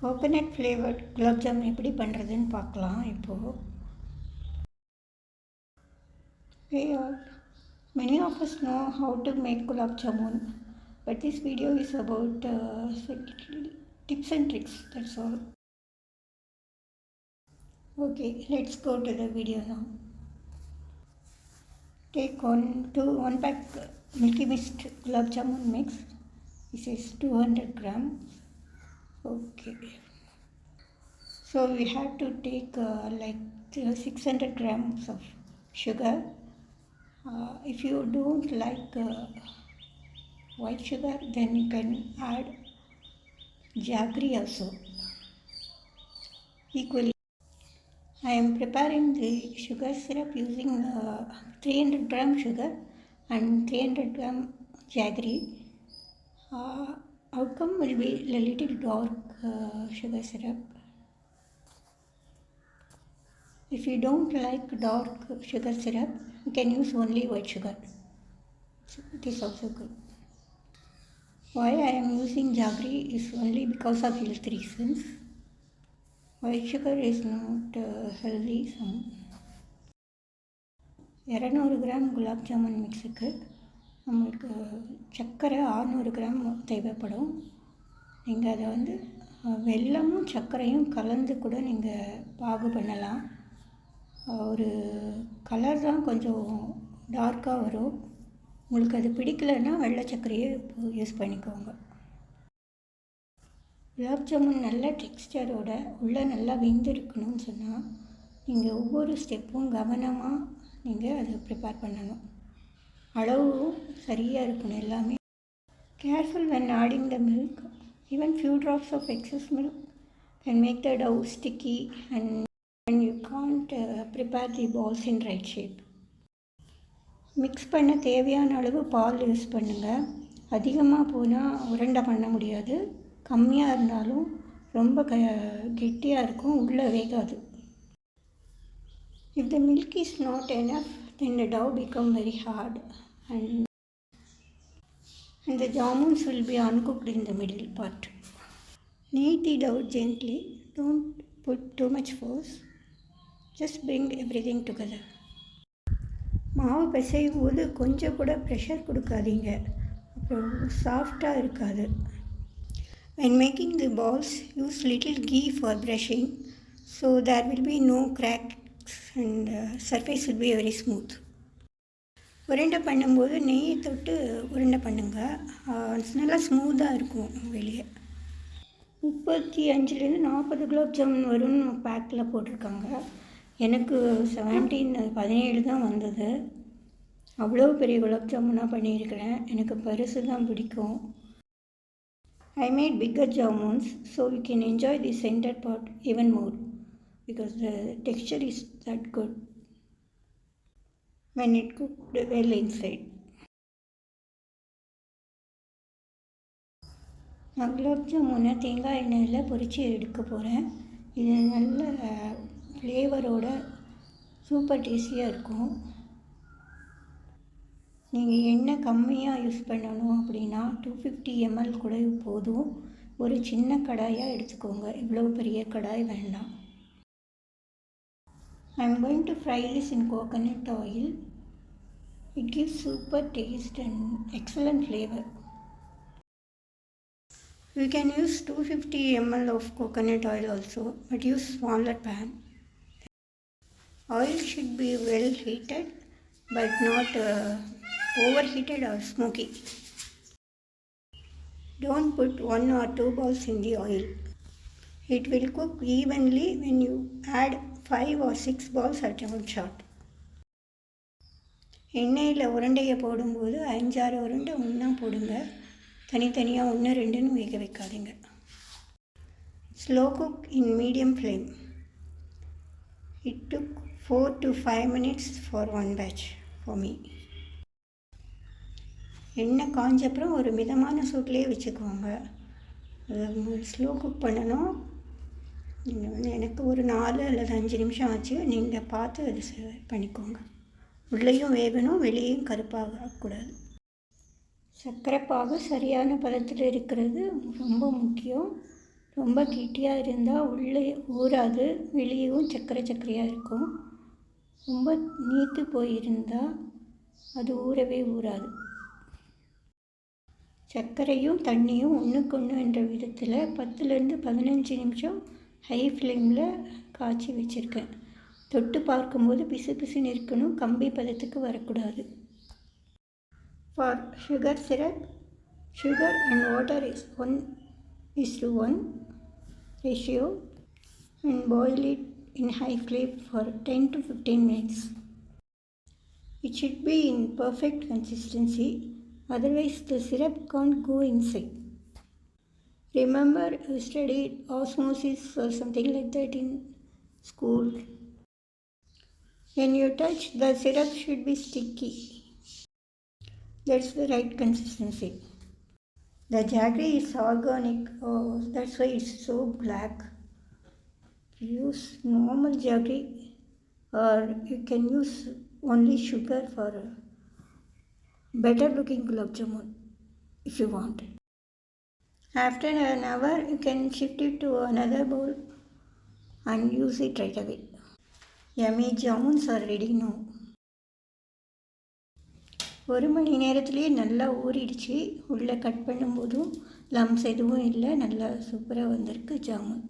Coconut flavoured gulab jamun எப்படி பண்ணுறதுன்னு பார்க்கலாம் இப்போது. Many of us know how to make gulab jamun, but this video is about tips and tricks, that's all. Okay, let's go to the video now. Take 1 pack milky mist gulab jamun mix. This is 200 grams. Okay. So we have to take 600 grams of sugar. If you don't like white sugar, then you can add jaggery also equally. I am preparing the sugar syrup using 300 gram sugar and 300 gram jaggery. Outcome will be a little dark sugar syrup. If you don't like dark sugar syrup, you can use only white sugar. So it is also good. Why I am using jaggery is only because of health reasons. White sugar is not healthy. 200 gram gulab jamun மிக்ஸுக்கு நம்மளுக்கு சர்க்கரை 600 gram தேவைப்படும். நீங்கள் அதை வெல்லமும் சர்க்கரையும் கலந்து கூட நீங்கள் பாகு பண்ணலாம். ஒரு கலர் தான் கொஞ்சம் டார்க்காக வரும். உங்களுக்கு அது பிடிக்கலைன்னா வெள்ளை சர்க்கரையே யூஸ் பண்ணிக்கோங்க. குலாப் ஜாமுன் நல்ல டெக்ஸ்டரோட உள்ளே நல்லா வெந்திருக்கணும்னு சொன்னால் நீங்கள் ஒவ்வொரு ஸ்டெப்பும் கவனமாக நீங்கள் அதை ப்ரிப்பேர் பண்ணணும். அளவும் சரியாக இருக்கணும் எல்லாமே. Careful when adding the milk. Even few drops of excess milk can make the dough sticky and you can't prepare the balls in right shape. Mix பண்ண தேவையான அளவு பால் யூஸ் பண்ணுங்கள். அதிகமாக போனால் உருண்டை பண்ண முடியாது. கம்மியாக இருந்தாலும் ரொம்ப கெட்டியாக இருக்கும், உள்ளே வேகாது. If the milk is not enough, then the dough become very hard and the jamuns will be uncooked in the middle part. Knead the dough gently. Don't put too much force. Just bring everything together. மாவு பிசையும் போது கொஞ்சம் கூட pressure கொடுக்காதீங்க, அப்புறம் சாஃப்டாக இருக்காது. When making the balls, use little ghee for brushing, so there will be no cracks and surface will be very smooth. உருண்டை பண்ணும்போது நெய்யை தொட்டு உருண்டை பண்ணுங்க, நல்லா ஸ்மூத்தாக இருக்கும் வெளியே. 35-40 குலாப் ஜாமுன் வரும்னு பேக்கில் போட்டிருக்காங்க. எனக்கு 17 தான் வந்தது. அவ்வளோ பெரிய குலாப் ஜாமுனாக பண்ணியிருக்கிறேன். எனக்கு பரிசு தான் பிடிக்கும். I made bigger jamuns so we can enjoy the center part even more because the texture is that good when it cooked well inside. நான் குலாப் ஜாமுனை தேங்காய் எண்ணெயில் பொரித்து எடுக்க போகிறேன். இது நல்ல ஃப்ளேவரோட சூப்பர் டேஸ்டியாக இருக்கும். நீங்கள் எண்ணெய் கம்மியாக யூஸ் பண்ணணும் அப்படின்னா 250 ml கூட போதும். ஒரு சின்ன கடாயாக எடுத்துக்கோங்க, இவ்வளோ பெரிய கடாய் வேண்டாம். I am going to fry this in coconut oil. It gives super taste and excellent flavor. You can use 250 ml of coconut oil also, but use smaller pan. Oil should be well heated but not overheated or smoky. Don't put 1 or 2 balls in the oil. It will cook evenly when you add 5 or 6 balls at one shot. எண்ணெயில் உருண்டையை போடும்போது 5-6 உருண்டை ஒன்றா போடுங்க, தனித்தனியாக 1-2ன்னு வேக வைக்காதீங்க. Slow cook in medium flame. It took 4 to 5 minutes for one batch for me. எண்ணெய் காஞ்சப்புறம் ஒரு மிதமான சூட்லேயே வச்சுக்குவாங்க. ஸ்லோ குக் பண்ணணும். எனக்கு ஒரு 4 அல்லது 5 நிமிஷம் ஆச்சு. நீங்கள் பார்த்து அது பண்ணிக்கோங்க. உள்ளேயும் வேகணும், வெளியேயும் கருப்பாகக்கூடாது. சர்க்கரை பாகு சரியான பதத்தில் இருக்கிறது ரொம்ப முக்கியம். ரொம்ப கெட்டியாக இருந்தால் உள்ளே ஊறாது, வெளியவும் சர்க்கரையாக இருக்கும். ரொம்ப நீத்து போயிருந்தால் அது ஊறவே ஊறாது. சர்க்கரையும் தண்ணியும் ஒன்றுக்கு ஒன்று என்ற விதத்தில் 10லேருந்து 15 நிமிஷம் ஹை ஃப்ளேமில் காய்ச்சி வச்சுருக்கேன். தொட்டு பார்க்கும்போது பிசு பிசுன்னு இருக்கணும், கம்பி பதத்துக்கு வரக்கூடாது. For sugar syrup, sugar and water is 1:1 ratio and boil it in high flame for 10 to 15 minutes. It should be in perfect consistency, otherwise the syrup can't go inside. Remember, you studied osmosis or something like that in school. When you touch, the syrup should be sticky. That's the right consistency. The jaggery is organic, that's why it's so black. Use normal jaggery, or you can use only sugar for a better looking gulab jamun if you want. After an hour, you can shift it to another bowl and use it right away. Yummy jamuns are ready now. 1 மணி நேரத்துலேயே நல்லா ஊறிடுச்சு. உள்ளே cut பண்ணும்போதும் lumps எதுவும் இல்லை, நல்லா சூப்பராக வந்திருக்கு ஜாமுன்.